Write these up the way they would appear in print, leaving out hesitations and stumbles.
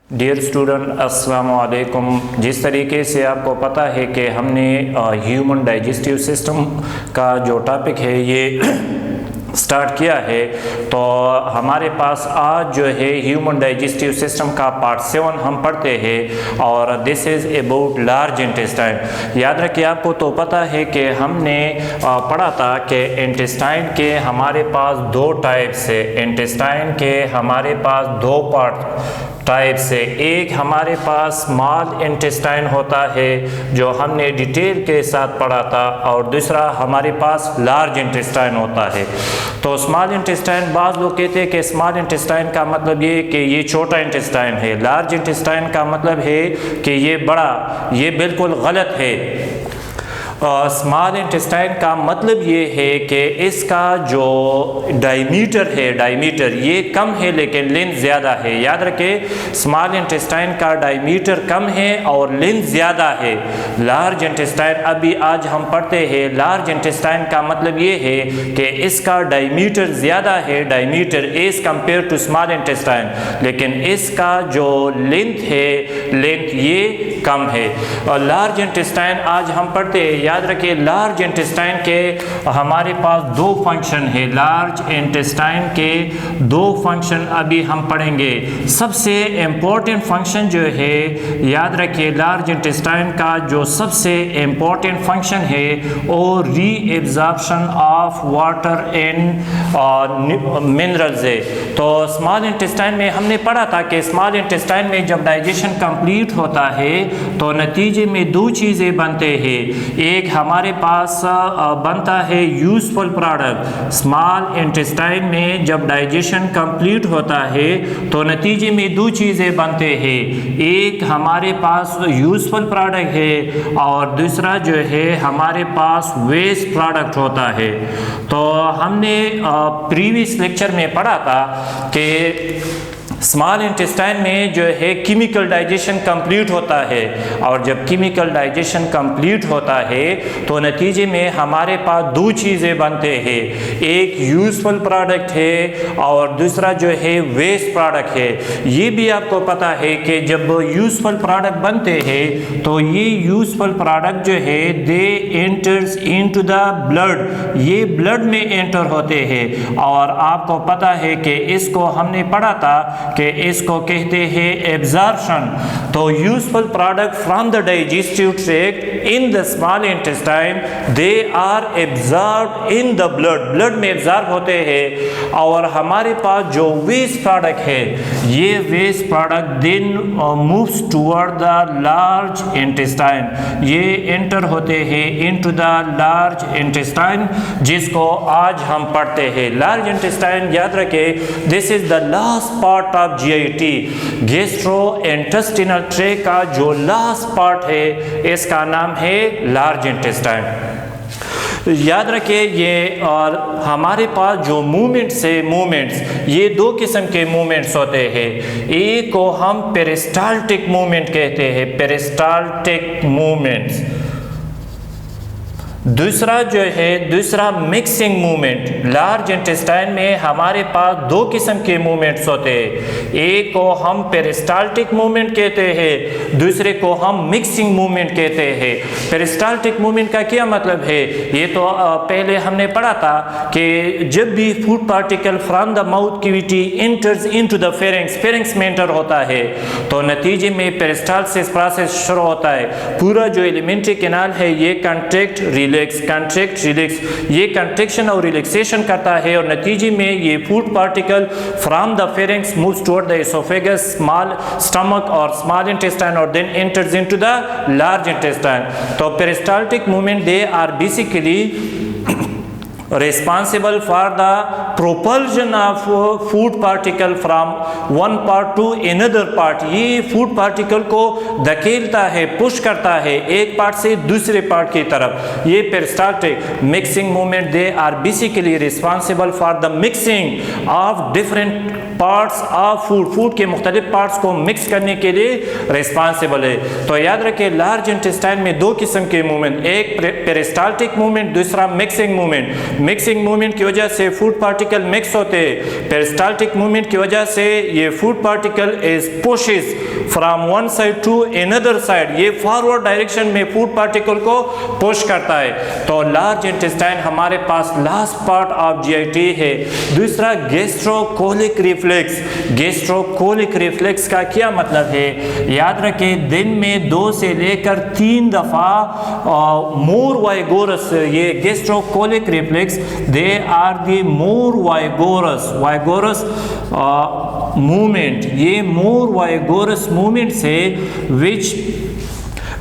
Dear student अस्सलाम वालेकुम। जिस तरीके से आपको पता है कि हमने ह्यूमन डाइजेस्टिव सिस्टम का जो टॉपिक है ये स्टार्ट किया है, तो हमारे पास आज जो है ह्यूमन डाइजेस्टिव सिस्टम का पार्ट 7 हम पढ़ते हैं और this is about large intestine. याद रखिए, आपको तो पता है कि हमने पढ़ा था कि इंटेस्टाइन के हमारे पास दो टाइप्स है। इंटेस्टाइन के हमारे पास दो पार्ट टाइप से, एक हमारे पास स्मॉल इंटेस्टाइन होता है जो हमने डिटेल के साथ पढ़ा था, और दूसरा हमारे पास लार्ज इंटेस्टाइन होता है। तो स्मॉल इंटेस्टाइन, बाज़ लोग कहते हैं कि स्मॉल इंटेस्टाइन का मतलब ये कि ये छोटा इंटेस्टाइन है, लार्ज इंटेस्टाइन का मतलब है कि ये बड़ा। ये बिल्कुल गलत है। स्मॉल इंटेस्टाइन का मतलब ये है कि इसका जो डायमीटर है, डायमीटर ये कम है लेकिन लेंथ ज़्यादा है। याद रखें, स्मॉल इंटेस्टाइन का डायमीटर कम है और लेंथ ज़्यादा है। लार्ज इंटेस्टाइन अभी आज हम पढ़ते हैं। लार्ज इंटेस्टाइन का मतलब ये है कि इसका डायमीटर ज़्यादा है, diameter as compare to small intestine, लेकिन इसका जो लेंथ है, लेंथ ये कम है। और लार्ज इंटेस्टाइन आज हम पढ़ते हैं। याद रखिए, लार्ज इंटेस्टाइन के हमारे पास दो फंक्शन है। लार्ज इंटेस्टाइन के दो फंक्शन अभी हम पढ़ेंगे। सबसे इम्पोर्टेंट फंक्शन जो है, याद रखिए, लार्ज इंटेस्टाइन का जो सबसे इम्पोर्टेंट फंक्शन है वो री absorption of water and minerals है। तो स्मॉल इंटेस्टाइन में हमने पढ़ा था कि स्मॉल इंटेस्टाइन में जब डाइजेशन कंप्लीट होता है तो नतीजे में दो चीज़ें बनते हैं। एक हमारे पास बनता है यूजफुल प्रोडक्ट। स्मॉल इंटेस्टाइन में जब डाइजेशन कंप्लीट होता है तो नतीजे में दो चीज़ें बनते हैं। एक हमारे पास यूजफुल प्रोडक्ट है और दूसरा जो है हमारे पास वेस्ट प्रोडक्ट होता है। तो हमने प्रीवियस लेक्चर में पढ़ा था कि स्मॉल इंटेस्टाइन में जो है केमिकल डाइजेशन कंप्लीट होता है, और जब केमिकल डाइजेशन कंप्लीट होता है तो नतीजे में हमारे पास दो चीज़ें बनते हैं। एक यूजफुल प्रोडक्ट है और दूसरा जो है वेस्ट प्रोडक्ट है। ये भी आपको पता है कि जब यूजफुल प्रोडक्ट बनते हैं तो ये यूजफुल प्रोडक्ट जो है दे एंटर्स इनटू द ब्लड, ये ब्लड में एंटर होते हैं। और आपको पता है कि इसको हमने पढ़ा था कि इसको कहते हैं एब्जॉर्प्शन। तो useful product from the digestive tract in the small intestine they are absorbed in the blood, blood में एब्जॉर्ब होते हैं। और हमारे पास जो वेस्ट प्रोडक्ट है, ये waste product then moves toward the large intestine, ये एंटर होते हैं इनटू द लार्ज इंटेस्टाइन, जिसको आज हम पढ़ते हैं। लार्ज इंटेस्टाइन, याद रखें, this is the last part of GIT, gastrointestinal tract का जो लास्ट पार्ट है इसका नाम है लार्ज इंटेस्टाइन। याद रखिए, ये और हमारे पास जो मूवमेंट्स है, मूवमेंट्स ये दो किस्म के मूवमेंट्स होते हैं। एक को हम पेरिस्टाल्टिक मूवमेंट कहते हैं, पेरिस्टाल्टिक मूवमेंट्स। दूसरा जो है, दूसरा मिक्सिंग मूवमेंट। लार्ज इंटेस्टाइन में हमारे पास दो किस्म के मूवमेंट्स होते हैं। एक को हम पेरिस्टाल्टिक मूवमेंट कहते हैं, दूसरे को हम मिक्सिंग मूवमेंट कहते हैं। पेरिस्टाल्टिक मूवमेंट का क्या मतलब है, ये तो पहले हमने पढ़ा था कि जब भी food particle from the mouth cavity enters into the pharynx, pharynx में एंटर होता है तो नतीजे में पेरिस्टाल्सिस प्रोसेस शुरू होता है। पूरा जो एलिमेंट्री कैनाल है ये कंट्रैक्ट रिलैक्स, कंट्रैक्ट रिलैक्स, ये कंट्रैक्शन और रिलैक्सेशन करता है, और नतीजे में ये food particle from the pharynx moves toward the oesophagus, small stomach और स्मॉल इंटेस्टाइन, और then enters into the large intestine. तो peristaltic movement they are basically responsible for the propulsion of food particle from one part to another part। ये food particle को धकेलता है, push करता है एक पार्ट से दूसरे पार्ट की तरफ। ये peristaltic. Mixing movement they are basically responsible for the mixing of different parts of food, food के मुख्तलिफ पार्ट्स को मिक्स करने के लिए रिस्पॉन्सिबल है। तो याद रखें, लार्ज इंटेस्टाइन में दो किस्म के मूवमेंट, एक पेरिस्टाल्टिक मूवमेंट, दूसरा मिक्सिंग मूवमेंट। मिक्सिंग मूवमेंट की वजह से फूड पार्टिकल पार्टिकल मिक्स होते हैं, पेरिस्टाल्टिक मूवमेंट की वजह से ये food particle is pushes from one side to another side, ये फॉरवर्ड डायरेक्शन में फूड पार्टिकल को पुश करता है। तो लार्ज इंटेस्टाइन हमारे पास लास्ट पार्ट ऑफ जीआईटी है। दूसरा गैस्ट्रोकोलिक रिफ्लेक्स। गैस्ट्रोकोलिक रिफ्लेक्स का क्या मतलब है? याद रखें, दिन में 2 से लेकर 3 दफा मोर वाइगोरस, ये gastrocolic reflex they are the more vigorous movement, ये मोर वाइगोरस मूवमेंट से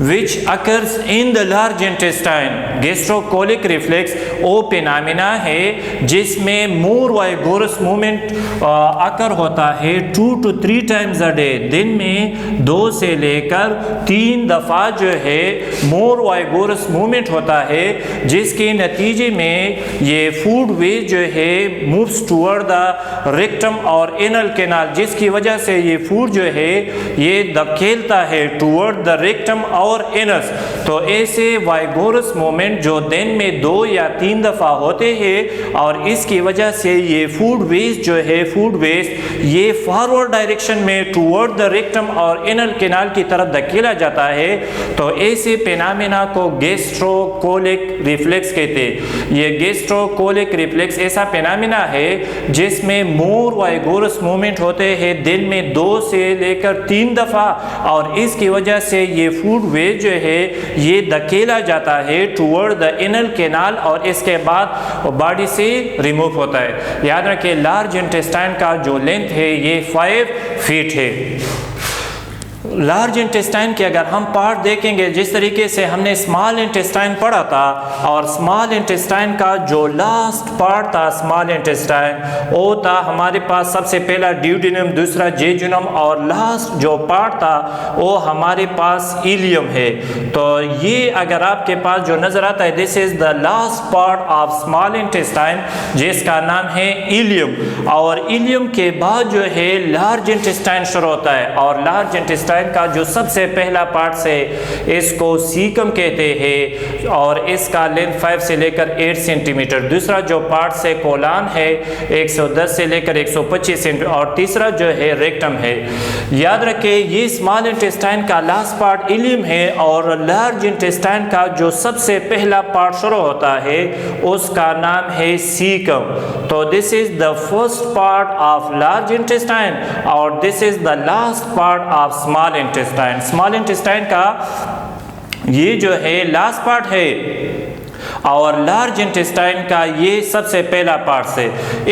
which occurs in the large intestine। Gastrocolic reflex वो फिनोमेना है जिसमें मोर वाइगोरस मूवमेंट अकर होता है 2 to 3 times a day, दिन में 2 से लेकर 3 दफ़ा जो है मोर वाइगोरस मूवमेंट होता है, जिसके नतीजे में ये फूड वेस्ट जो है मूव्स टूवर्ड द रेक्टम और एनल कैनाल, जिसकी वजह से ये फूड जो है ये धकेलता है टूवर्ड द रेक्टम और एनस। तो ऐसे वाइगोरस मूवमेंट जो दिन में 2 या 3 दफा होते हैं और इसकी वजह से ये फूड वेस्ट जो है, फूड वेस्ट ये फॉरवर्ड डायरेक्शन में टूवर्ड द रेक्टम और एनल कैनाल की तरफ धकेला जाता है। तो ऐसे फिनोमेना को गैस्ट्रोकोलिक रिफ्लेक्स कहते हैं। ये गैस्ट्रोकोलिक रिफ्लेक्स ऐसा फिनोमेना है जिसमें मोर वाइगोरस मूवमेंट होते हैं दिन में 2 से लेकर 3 दफा और इसकी वजह से ये फूड वेस्ट जो है ये धकेला जाता है टूवर्ड द एनल कैनाल और इसके बाद बॉडी से रिमूव होता है। याद रखें, लार्ज इंटेस्टाइन का जो लेंथ है ये 5 फीट है। लार्ज इंटेस्टाइन के अगर हम पार्ट देखेंगे, जिस तरीके से हमने स्मॉल इंटेस्टाइन पढ़ा था, और स्मॉल इंटेस्टाइन का जो लास्ट पार्ट था स्मॉल इंटेस्टाइन वो था हमारे पास सबसे पहला ड्यूडेनम, दूसरा जेजुनम और लास्ट जो पार्ट था वो हमारे पास इलियम है। तो ये अगर आपके पास जो नज़र आता है, this is the last part of small intestine जिसका नाम है इलियम। और इलियम के बाद जो है लार्ज इंटेस्टाइन शुरू होता है और लार्ज इंटेस्टाइन का जो सबसे पहला पार्ट से इसको सीकम कहते हैं और इसका लेंथ 5 से लेकर 8 सेंटीमीटर। दूसरा जो पार्ट से कोलान है 110 से लेकर 125 सेंटीमीटर और तीसरा जो है रेक्टम है। याद रखें, ये स्मॉल इंटेस्टाइन का लास्ट पार्ट इलियम है और लार्ज इंटेस्टाइन का जो सबसे पहला पार्ट शुरू होता है उसका नाम है सीकम। तो this is the first part of large intestine और this is the last part of small intestine. Small intestine का ये जो है लास्ट पार्ट है और लार्ज इंटेस्टाइन का ये सबसे पहला पार्ट है।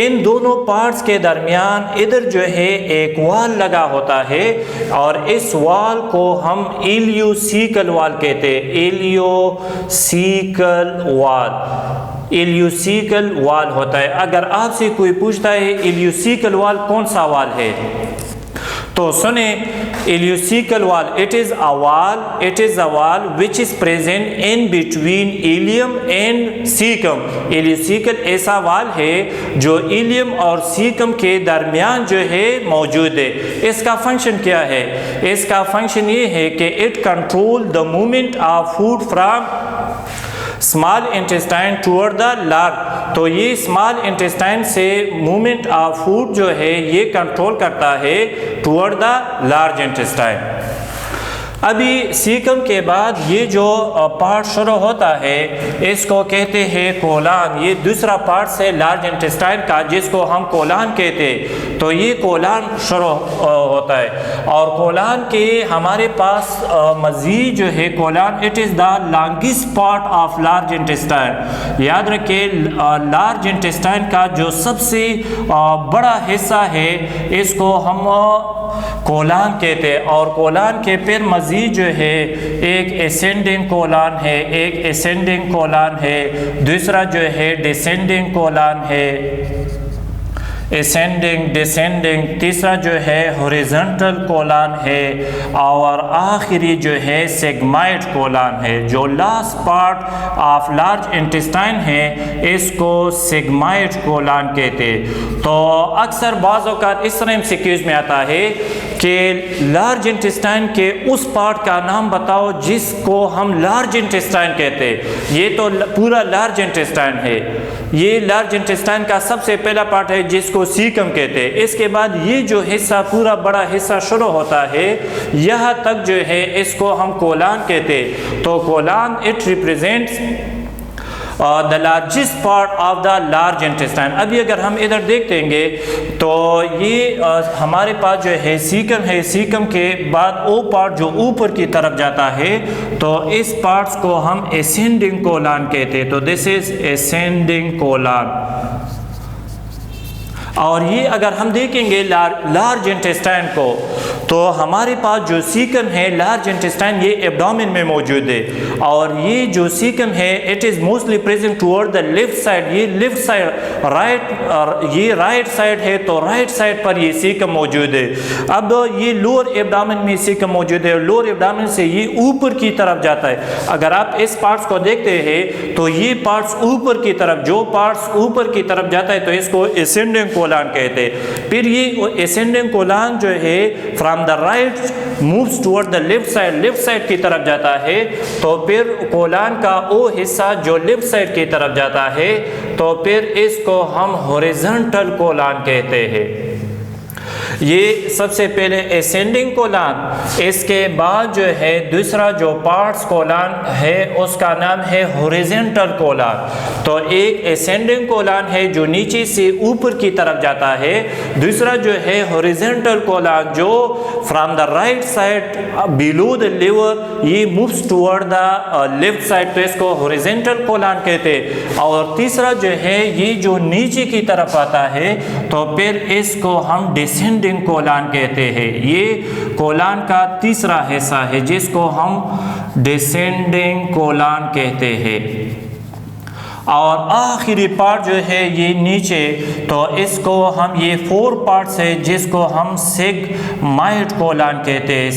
इन दोनों पार्ट्स के दरमियान इधर जो है एक वॉल लगा होता है और इस वॉल को हम इलियोसीकल वॉल कहते हैं। इलियोसीकल वॉल होता है। अगर आपसे कोई पूछता है इलियोसीकल वॉल कौन सा वॉल है, तो सुने, ileocaecal valve it is a valve which is present in between ileum and caecum. Ileocaecal ऐसा वॉल है जो इलियम और सीकम के दरमियान जो है मौजूद है। इसका फंक्शन क्या है? इसका फंक्शन ये है कि it control the movement of food from small intestine toward the large. तो ये स्मॉल इंटेस्टाइन से मूवमेंट ऑफ फूड जो है ये कंट्रोल करता है टूवर्ड द लार्ज इंटेस्टाइन। अभी सीकम के बाद ये जो पार्ट शुरू होता है इसको कहते हैं कोलान। ये दूसरा पार्ट है लार्ज इंटेस्टाइन का जिसको हम कोलान कहते हैं। तो ये कोलान शुरू होता है और कोलान के हमारे पास मज़ीद जो है Kolhan it is the longest part of large intestine. याद रखें, लार्ज इंटेस्टाइन का जो सबसे बड़ा हिस्सा है इसको हम कोलान कहते हैं और कोलान के फिर मज़ीद जो है एक एसेंडिंग कोलान है, एक एसेंडिंग कोलान है, दूसरा जो है डिसेंडिंग कोलान है। असेंडिंग, डिसेंडिंग, तीसरा जो है हॉरिजॉन्टल कोलन है, और आखिरी जो है सेगमाइड कोलन है। जो last part of large intestine है इसको सेगमाइड कोलन कहते हैं। तो अक्सर बाज़ औक़ात इस तरह एमसीक्यूज़ में आता है कि लार्ज इंटेस्टाइन के उस पार्ट का नाम बताओ जिसको हम लार्ज इंटेस्टाइन कहते हैं। ये तो पूरा लार्ज इंटेस्टाइन है, ये लार्ज इंटेस्टाइन का सबसे पहला पार्ट है जिसको सीकम कहते हैं। इसके बाद ये जो हिस्सा पूरा बड़ा हिस्सा शुरू होता है यहाँ तक जो है इसको हम कोलन कहते हैं। तो colon it represents the largest part of the large intestine. अभी अगर हम इधर देख देंगे तो ये हमारे पास जो है सीकम के बाद वो पार्ट जो ऊपर की तरफ जाता है तो इस पार्ट्स को हम असेंडिंग कोलन कहते हैं। तो दिस इज असेंडिंग कोलन। और ये अगर हम देखेंगे लार्ज इंटेस्टाइन को तो हमारे पास जो सीकम है लार्ज इंटेस्टाइन ये एब्डोमेन में मौजूद है, और ये जो सीकम है it is mostly present toward the left side. ये लेफ्ट साइड ये राइट साइड है, तो राइट साइड पर ये सीकम मौजूद है। अब ये लोअर एब्डोमेन में सीकम मौजूद है, और लोअर एब्डोमेन से ये ऊपर की तरफ जाता है। अगर आप इस पार्ट्स को देखते हैं तो ये पार्ट्स ऊपर की तरफ, जो पार्ट्स ऊपर की तरफ जाता है तो इसको असेंडिंग कोलन कहते हैं। फिर ये असेंडिंग कोलन जो है from the right moves toward the left side की तरफ जाता है। तो फिर कोलन का वो हिस्सा जो लेफ्ट साइड की तरफ जाता है तो फिर इसको हम हॉरिजॉन्टल कोलन कहते हैं। ये सबसे पहले असेंडिंग कोलन, इसके बाद जो है दूसरा जो पार्ट्स कोलन है उसका नाम है हॉरिजॉन्टल कोलन। तो एक असेंडिंग कोलन है जो नीचे से ऊपर की तरफ जाता है, दूसरा जो है हॉरिजॉन्टल कोलन जो from the right side below the liver ये moves toward the left side, तो इसको हॉरिजॉन्टल कोलन कहते हैं। और तीसरा जो है ये जो नीचे की तरफ आता है तो फिर इसको हम डिसेंडिंग कोलन कहते हैं। ये कोलन का तीसरा हिस्सा है जिसको हम डिसेंडिंग कोलन कहते हैं। और आखिरी पार्ट जो है ये नीचे, तो इसको हम ये 4 पार्ट्स है जिसको हम सेगमाइड कोलन कहते हैं।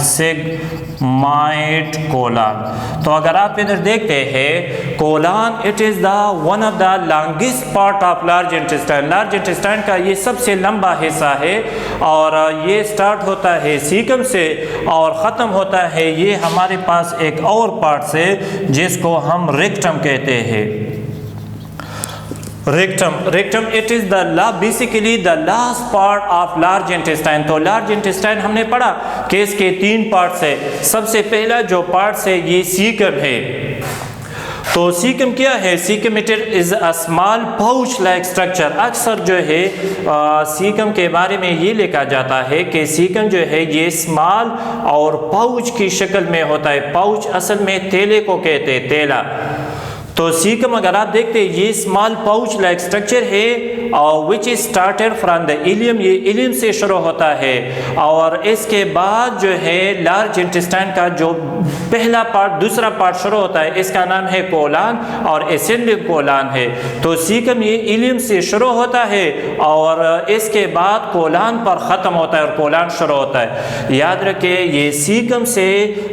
सेगमाइड कोलन। तो अगर आप इधर देखते हैं colon it is the one of the longest part of large intestine. Large intestine का ये सबसे लंबा हिस्सा है, और ये स्टार्ट होता है सीकम से और ख़त्म होता है ये हमारे पास एक और पार्ट से जिसको हम रेक्टम कहते हैं। Rectum it is the basically the last part of large intestine. तो लार्ज इंटेस्टाइन हमने पढ़ा कि इसके 3 पार्ट्स है। सबसे पहला जो पार्ट्स है ये सीकम है। तो सीकम क्या है? Caecum it is a small pouch like structure. अक्सर जो है सीकम के बारे में ये लिखा जाता है कि सीकम जो है ये स्मॉल और पाउच की शक्ल में होता है। पाउच असल में तेले को कहते हैं, तेला। तो सीकम अगर आप देखते हैं ये स्मॉल पाउच लाइक स्ट्रक्चर है which is started from the ilium. ये इलियम से शुरू होता है, और इसके बाद जो है लार्ज इंटेस्टाइन का जो पहला पार्ट दूसरा पार्ट शुरू होता है इसका नाम है कोलन और असेंडिंग कोलन है। तो सीकम ये इलियम से शुरू होता है और इसके बाद कोलन पर ख़त्म होता है और कोलन शुरू होता है। याद रखिए ये सीकम से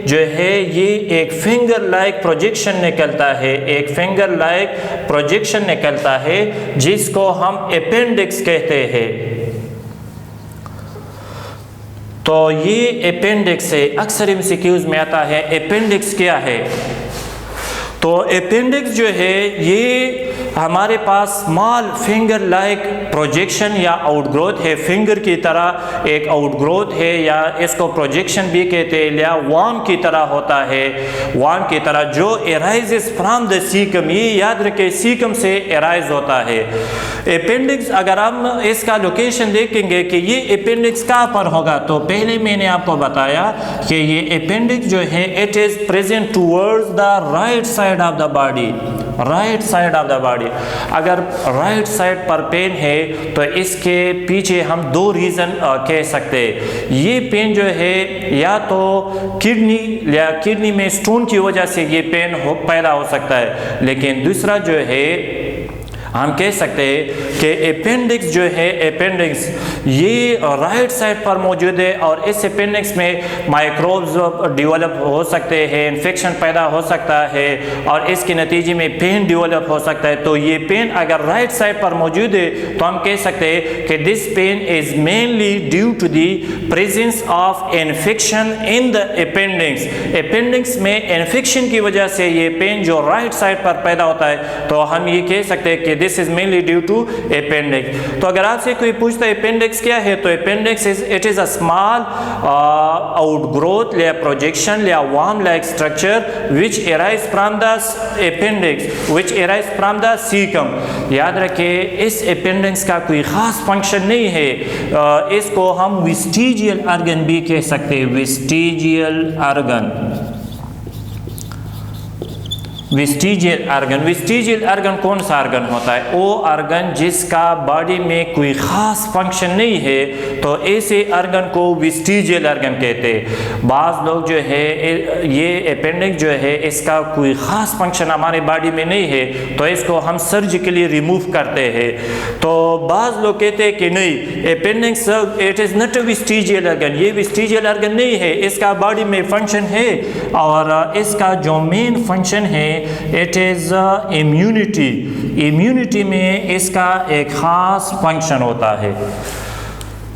जो है ये एक फिंगर लाइक प्रोजेक्शन निकलता है, एक फिंगर लाइक प्रोजेक्शन निकलता है जिसको हम अपेंडिक्स कहते हैं। तो ये अपेंडिक्स है, अक्सर एमसीक्यूज में आता है अपेंडिक्स क्या है। तो अपेंडिक्स जो है ये हमारे पास स्मॉल फिंगर लाइक प्रोजेक्शन या आउटग्रोथ है, फिंगर की तरह एक आउटग्रोथ है या इसको प्रोजेक्शन भी कहते हैं, या वार्म की तरह होता है, वार्म की तरह जो एराइजेस फ्रॉम द सीकम। ये याद रखें सीकम से एराइज होता है। अपेंडिक्स अगर हम इसका लोकेशन देखेंगे कि ये अपेंडिक्स कहाँ पर होगा, तो पहले मैंने आपको बताया कि ये अपेंडिक्स जो है it is present towards the right side of the body, right side of the body. अगर राइट साइड पर पेन है तो इसके पीछे हम 2 रीज़न कह सकते हैं। ये पेन जो है या तो किडनी में स्टोन की वजह से ये पेन पैदा हो सकता है, लेकिन दूसरा जो है हम कह सकते हैं कि अपेंडिक्स जो है, अपेंडिक्स ये राइट साइड पर मौजूद है और इस अपेंडिक्स में माइक्रोब्स डेवलप हो सकते हैं, इन्फेक्शन पैदा हो सकता है और इसके नतीजे में पेन डेवलप हो सकता है। तो ये पेन अगर राइट साइड पर मौजूद है तो हम कह सकते हैं कि this pain is mainly due to the presence of infection in the appendix. Appendix में इन्फेक्शन की वजह से ये पेन जो राइट साइड पर पैदा होता है, तो हम ये कह सकते हैं कि this is mainly due to appendix. तो अगर आपसे कोई पूछता है अपेंडिक्स क्या है, तो appendix it is a small outgrowth या प्रोजेक्शन या worm like structure which arise from the appendix, which arise from the cecum। याद रखें इस अपेंडिक्स का कोई खास फंक्शन नहीं है, इसको हम वेस्टिजियल ऑर्गन भी कह सकते हैं। Vestigial organ, vestigial organ, vestigial organ कौन सा ऑर्गन होता है? वो ऑर्गन जिसका बॉडी में कोई खास फंक्शन नहीं है, तो ऐसे ऑर्गन को वेस्टिजियल ऑर्गन कहते हैं। बाज़ लोग जो है ये अपेंडिक्स जो है इसका कोई खास फंक्शन हमारे बॉडी में नहीं है, तो इसको हम सर्जिकली रिमूव करते हैं। तो बाज़ लोग कहते हैं कि नहीं, appendix it is not a vestigial organ, ये वेस्टिजियल ऑर्गन नहीं है, इसका बॉडी में फंक्शन है और इसका जो मेन फंक्शन है इट इज इम्यूनिटी। इम्यूनिटी में इसका एक खास फंक्शन होता है।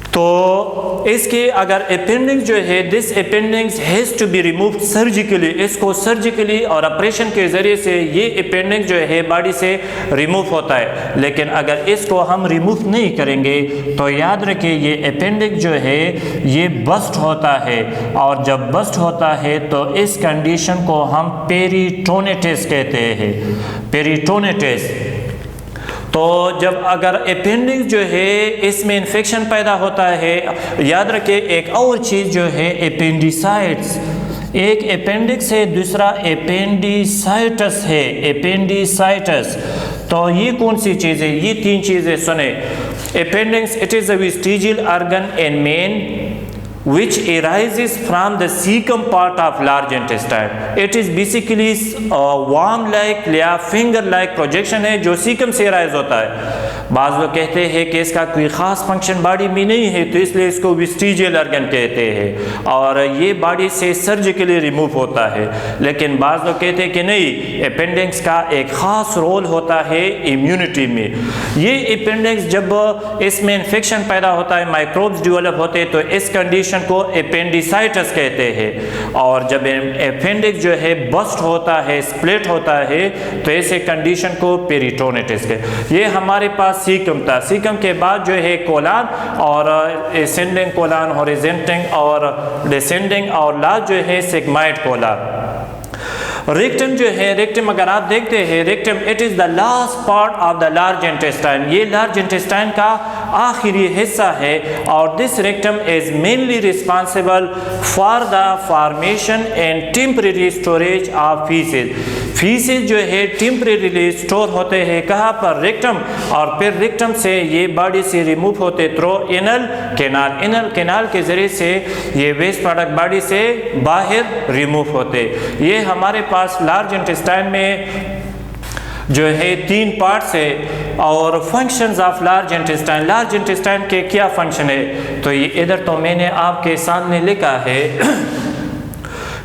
तो इसके अगर अपेंडिक्स जो है, this appendix has to be removed surgically, इसको सर्जिकली और ऑपरेशन के ज़रिए से ये अपेंडिक्स जो है बॉडी से रिमूव होता है। लेकिन अगर इसको हम रिमूव नहीं करेंगे तो याद रखिए ये अपेंडिक्स जो है ये बस्ट होता है, और जब बस्ट होता है तो इस कंडीशन को हम पेरिटोनिटिस कहते हैं। पेरिटोनिटिस। तो जब अगर अपेंडिक्स जो है इसमें इन्फेक्शन पैदा होता है, याद रखिए एक और चीज़ जो है अपेंडिसाइट्स, एक अपेंडिक्स है, दूसरा अपेंडिसाइटस है। अपेंडिसाइटस, तो ये कौन सी चीज़ है? ये तीन चीज़ें सुने। Appendix it is a vestigial organ and main which arises from the cecum part of large intestine. It is basically worm-like या finger-like projection है जो सीकम से arise होता है। बाज़ लोग कहते हैं कि इसका कोई ख़ास फंक्शन बॉडी में नहीं है, तो इसलिए इसको वेस्टिजियल ऑर्गन कहते हैं और ये बॉडी से सर्जिकली रिमूव होता है। लेकिन बाज़ लोग कहते हैं कि नहीं, अपेंडिक्स का एक ख़ास रोल होता है इम्यूनिटी में। ये अपेंडिक्स जब इसमें इन्फेक्शन पैदा होता है, माइक्रोब्स डेवलप होते हैं, तो इस कंडीशन को अपेंडिसाइटिस कहते हैं। और जब अपेंडिक्स जो है बस्ट होता है, स्प्लिट होता है, तो ऐसे कंडीशन को पेरिटोनिटिस कहते हैं। ये हमारे पास सीकम था। सीकम के बाद जो है कोलान और असेंडिंग कोलान, हॉरिजॉन्टल और डिसेंडिंग, और लास्ट जो है सिग्माइड कोलान। रेक्टम जो है, रेक्टम अगर आप देखते हैं, rectum it is the last part of the large intestine. ये लार्ज इंटेस्टाइन का आखिरी हिस्सा है और this rectum is mainly responsible for the formation and temporary storage of faeces. Faeces जो है टेम्परेरीली स्टोर होते हैं कहाँ पर? रेक्टम। और फिर रेक्टम से ये बॉडी से रिमूव होते through anal canal. Anal canal के जरिए से ये वेस्ट प्रोडक्ट बॉडी से बाहर रिमूव होते। ये हमारे पास लार्ज इंटेस्टाइन में जो है तीन पार्ट्स है। और functions of large intestine, large intestine के क्या फंक्शन है? तो ये इधर तो मैंने आपके सामने लिखा है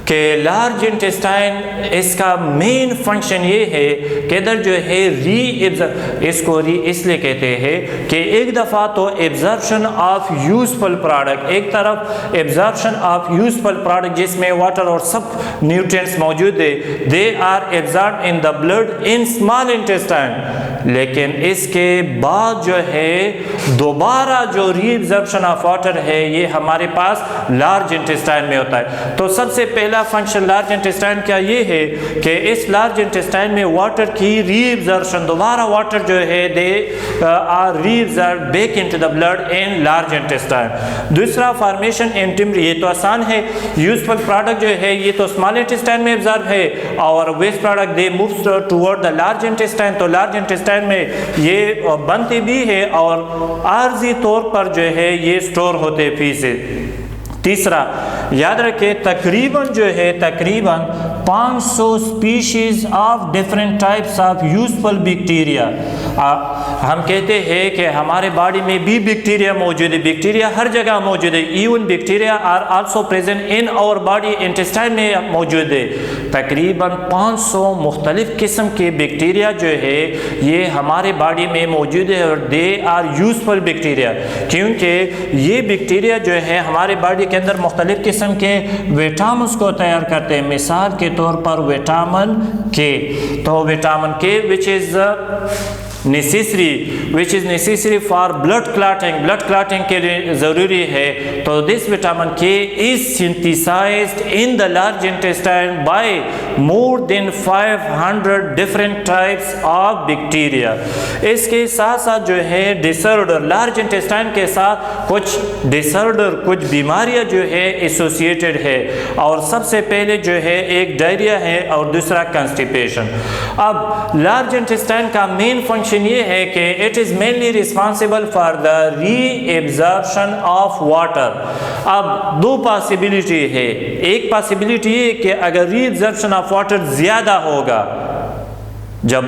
कि लार्ज इंटेस्टाइन इसका मेन फंक्शन ये है कि इधर जो है इसको री इसलिए कहते हैं कि एक दफ़ा तो एब्जॉर्प्शन ऑफ यूजफुल प्रोडक्ट, एक तरफ एब्जॉर्प्शन ऑफ यूजफुल प्रोडक्ट जिसमें वाटर और सब न्यूट्रिएंट्स मौजूद है, they are absorb in the blood in small intestine. लेकिन इसके बाद जो है दोबारा जो रीएब्जॉर्प्शन ऑफ वाटर है ये हमारे पास लार्ज इंटेस्टाइन में होता है। तो सबसे पहला फंक्शन लार्ज इंटेस्टाइन का ये है कि इस लार्ज इंटेस्टाइन में वाटर की रीएब्जॉर्प्शन, दोबारा वाटर जो है they are reabsorb back into the blood in large intestine. दूसरा फॉर्मेशन इन टिम्बरी, ये तो आसान है। यूजफुल प्रोडक्ट जो है ये तो स्मॉल इंटेस्टाइन में एब्जॉर्ब है और waste product they moves toward the large intestine. तो लार्ज इंटेस्टाइन में ये बनती भी है और आर्जी तौर पर जो है ये स्टोर होते फीसेज। तीसरा याद रखें तकरीबन जो है तकरीबन 500 species of different types of useful bacteria हम कहते हैं कि हमारे बॉडी में भी बैक्टीरिया मौजूद है, बैक्टीरिया हर जगह मौजूद है। Even bacteria are also present in our body, intestine में मौजूद है। तकरीबन 500 मुख्तलिफ किस्म के बैक्टीरिया जो है ये हमारे बॉडी में मौजूद है और दे आर यूजफुल बैक्टीरिया, क्योंकि ये बैक्टीरिया जो है हमारे बॉडी के अंदर मुख्तलिफ किस्म के विटामिन को तैयार करते हैं। मिसाल के तौर पर विटामिन के, तो vitamin K which is necessary for blood clotting के लिए ज़रूरी है। तो this vitamin K is synthesized in the large intestine by more than 500 different types of bacteria. इसके साथ साथ जो है डिसऑर्डर, लार्ज इंटेस्टाइन के साथ कुछ डिसऑर्डर, कुछ बीमारियां जो है एसोसिएटेड है, और सबसे पहले जो है एक डायरिया है और दूसरा कंस्टिपेशन। अब लार्ज इंटेस्टाइन का मेन फंक्शन ये है कि it is mainly responsible for the reabsorption of water. अब दो पॉसिबिलिटी है, एक पॉसिबिलिटी ये कि अगर रीएब्जॉर्प्शन ऑफ वाटर ज्यादा होगा, जब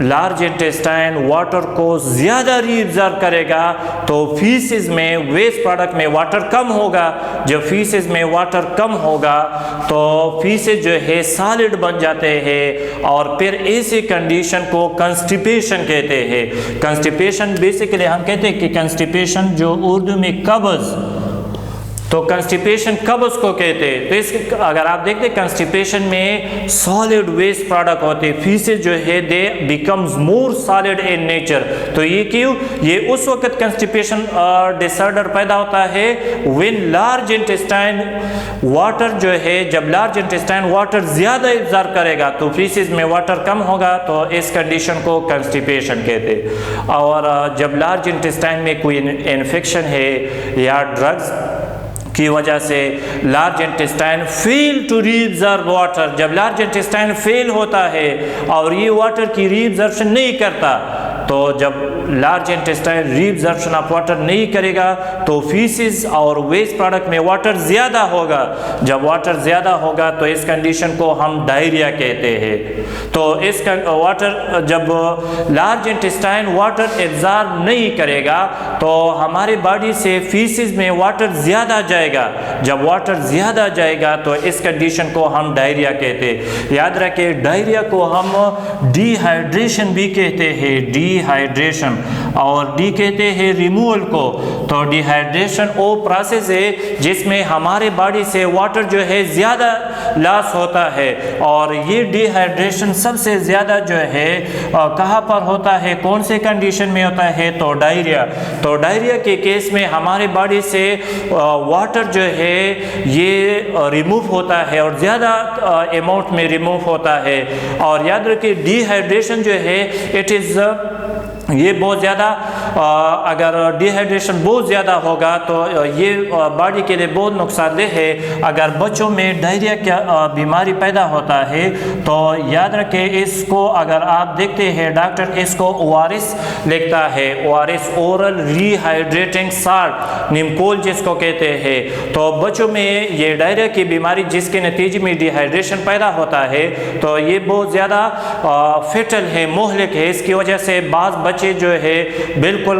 लार्ज इंटेस्टाइन वाटर को ज़्यादा रीअब्जॉर्ब करेगा तो फीसिस में, वेस्ट प्रोडक्ट में वाटर कम होगा। जब फीसिस में वाटर कम होगा तो फीसिस जो है सॉलिड बन जाते हैं, और फिर ऐसी कंडीशन को कंस्टिपेशन कहते हैं। कंस्टिपेशन बेसिकली हम कहते हैं कि कंस्टिपेशन जो उर्दू में कब्ज़, तो कंस्टिपेशन कब्ज़ को कहते हैं। तो इस अगर आप देखते हैं कंस्टिपेशन में सॉलिड वेस्ट प्रोडक्ट होते हैं, फीसेस जो है दे becomes more solid in nature. तो ये क्यों? ये उस वक्त कंस्टिपेशन डिसऑर्डर पैदा होता है व्हेन लार्ज इंटेस्टाइन वाटर जो है, जब लार्ज इंटेस्टाइन वाटर ज़्यादा एब्जॉर्ब करेगा तो फीसेस में वाटर कम होगा, तो इस कंडीशन को कंस्टिपेशन कहते हैं। और जब लार्ज इंटेस्टाइन में कोई इन्फेक्शन है या ड्रग्स की वजह से large intestine fail to reabsorb water, जब लार्ज इंटेस्टाइन फेल होता है और ये वाटर की रीअब्जॉर्प्शन नहीं करता, तो जब large intestine reabsorption of water नहीं करेगा तो फीसिस और वेस्ट प्रोडक्ट में वाटर ज़्यादा होगा। जब वाटर ज़्यादा होगा तो इस कंडीशन को हम डायरिया कहते हैं। तो इस वाटर, जब लार्ज इंटेस्टाइन वाटर एब्जॉर्ब नहीं करेगा तो हमारे बॉडी से फीसिस में वाटर ज़्यादा जाएगा। जब वाटर ज़्यादा जाएगा तो इस कंडीशन को हम डायरिया कहते हैं। याद रखें, डायरिया को हम डिहाइड्रेशन भी कहते हैं, डिहाइड्रेशन, और डी कहते हैं रिमूवल को। तो डिहाइड्रेशन वो प्रोसेस है जिसमें हमारे बॉडी से वाटर जो है ज़्यादा लॉस होता है, और ये डिहाइड्रेशन सबसे ज़्यादा जो है कहाँ पर होता है, कौन से कंडीशन में होता है? तो डायरिया। तो डायरिया के केस में हमारे बॉडी से वाटर जो है ये रिमूव होता है और ज़्यादा अमाउंट में रिमूव होता है। और याद रखिए डिहाइड्रेशन जो है इट इज़ ये बहुत ज़्यादा, अगर डिहाइड्रेशन बहुत ज़्यादा होगा तो ये बॉडी के लिए बहुत नुकसानदेह है। अगर बच्चों में डायरिया क्या बीमारी पैदा होता है तो याद रखें, इसको अगर आप देखते हैं डॉक्टर इसको ORS लिखता है, ORS ओरल रिहाइड्रेटिंग साल्ट, निमकोल जिसको कहते हैं। तो बच्चों में ये डायरिया की बीमारी जिसके नतीजे में डिहाइड्रेशन पैदा होता है तो ये बहुत ज़्यादा फेटल है, मुहलिक है। इसकी वजह से बाज़ बच्चे जो है बिल्कुल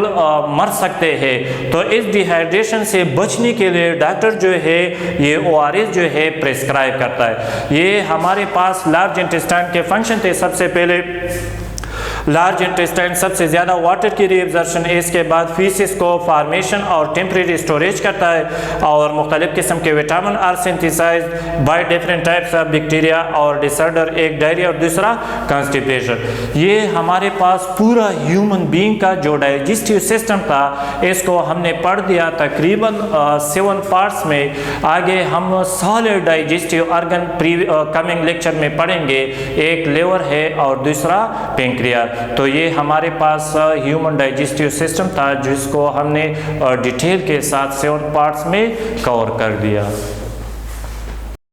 मर सकते हैं। तो इस डिहाइड्रेशन से बचने के लिए डॉक्टर जो है ये ORS जो है प्रिस्क्राइब करता है। ये हमारे पास लार्ज इंटेस्टाइन के फंक्शन थे। सबसे पहले लार्ज इंटेस्टाइन सबसे ज़्यादा वाटर की रीअब्जॉर्प्शन, इसके बाद फीसिस को फॉर्मेशन और टेम्परेरी स्टोरेज करता है, और मुख्तलिफ किस्म के vitamin are synthesize by different types of bacteria, और डिसऑर्डर एक डायरिया और दूसरा कंस्टिपेशन। ये हमारे पास पूरा ह्यूमन बीइंग का जो डाइजेस्टिव सिस्टम था इसको हमने पढ़ दिया तकरीबन 7 पार्ट्स में। आगे हम solid digestive organ coming lecture में पढ़ेंगे, एक लिवर है और दूसरा पेंक्रियास। तो ये हमारे पास ह्यूमन डाइजेस्टिव सिस्टम था जिसको हमने डिटेल के साथ 7 पार्ट्स में कवर कर दिया।